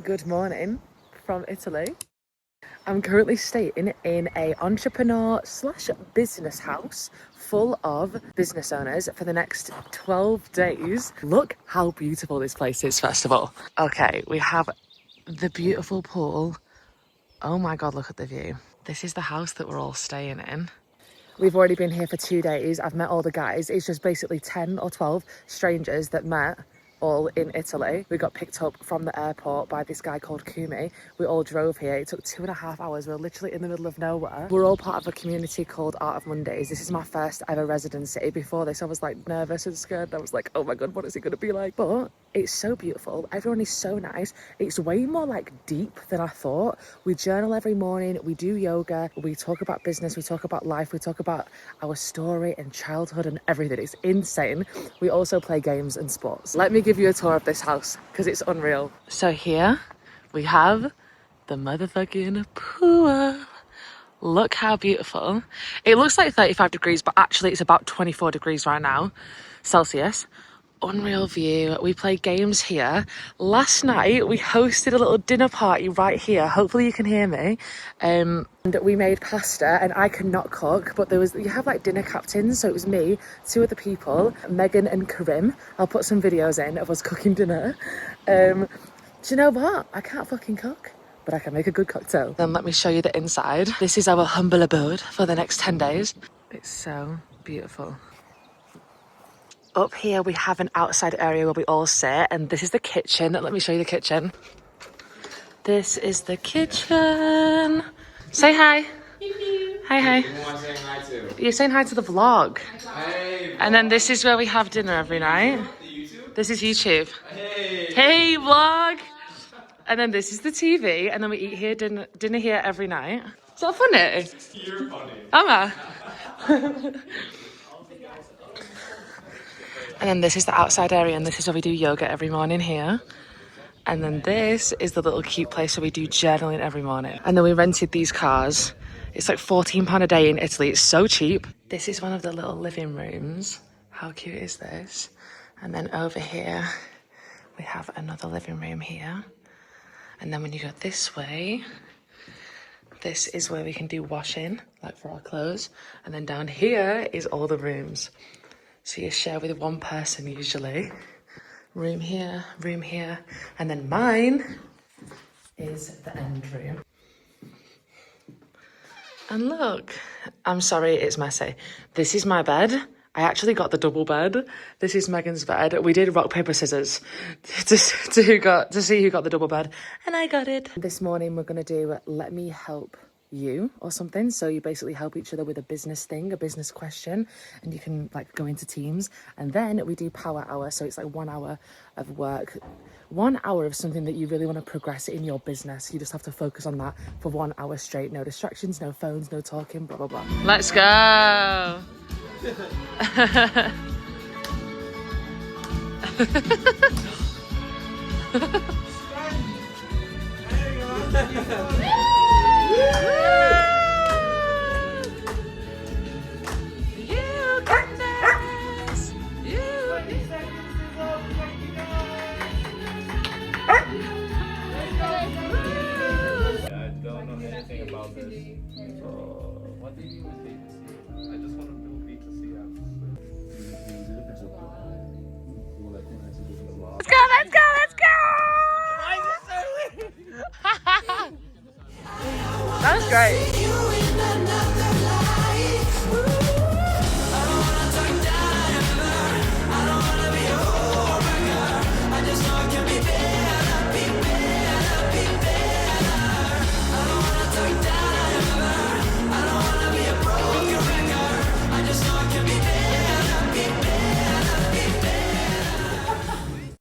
Good morning from Italy. I'm currently staying in a entrepreneur slash business house full of business owners for the next 12 days. Look how beautiful this place is, first of all. Okay, we have the beautiful pool. Oh my God, look at the view. This is the house that we're all staying in. We've already been here for 2 days. I've met all the guys. It's just basically 10 or 12 strangers that met all in Italy. We got picked up from the airport by this guy called Kumi. We all drove here. It took 2.5 hours. We're literally in the middle of nowhere. We're all part of a community called Art of Mondays. This is my first ever residency. Before this, I was like nervous and scared. I was like, oh my God, what is it going to be like? But it's so beautiful. Everyone is so nice. It's way more like deep than I thought. We journal every morning. We do yoga. We talk about business. We talk about life. We talk about our story and childhood and everything. It's insane. We also play games and sports. Let me give you a tour of this house because it's unreal. So here we have the motherfucking pool. Look how beautiful. It looks like 35 degrees, but actually it's about 24 degrees right now, Celsius. Unreal view. We play games here. Last night we hosted a little dinner party right here. Hopefully you can hear me. And we made pasta, and I cannot cook, but you have like dinner captains. So it was me, 2 other people, Megan and Karim. I'll put some videos in of us cooking dinner. Do you know what? I can't fucking cook, but I can make a good cocktail. Then let me show you the inside. This is our humble abode for the next 10 days. It's so beautiful. Up here we have an outside area where we all sit, and this is the kitchen. Let me show you the kitchen. This is the kitchen. Say hi. Hi, hi. Who am I saying hi to? You're saying hi to the vlog. Hey, And then this is where we have dinner every night. the YouTube? This is YouTube. Hey. Hey, vlog. And then this is the TV, and then we eat here, dinner here every night. Is that funny? You're funny. Am I? And then this is the outside area, and this is where we do yoga every morning here. And then this is the little cute place where we do journaling every morning. And then we rented these cars. It's like £14 a day in Italy. It's so cheap. This is one of the little living rooms. How cute is this? And then over here, we have another living room here. And then when you go this way, this is where we can do washing, like for our clothes. And then down here is all the rooms. So you share with one person usually. Room here, and then mine is the end room. And look, I'm sorry it's messy. This is my bed. I actually got the double bed. This is Megan's bed. We did rock, paper, scissors to see who got the double bed, and I got it. This morning we're gonna do Let Me Help You or something. So you basically help each other with a business thing, a business question, and you can like go into teams. And then we do power hour. So it's like 1 hour of work, 1 hour of something that you really want to progress in your business. You just have to focus on that for 1 hour straight. No distractions, no phones, no talking, blah, blah, blah. Let's go. About this. So, what do you mean with B2C? I just want to do B2C apps. Let's go! Why is it so weird? That was great. I don't wanna be over, I just know it can be better.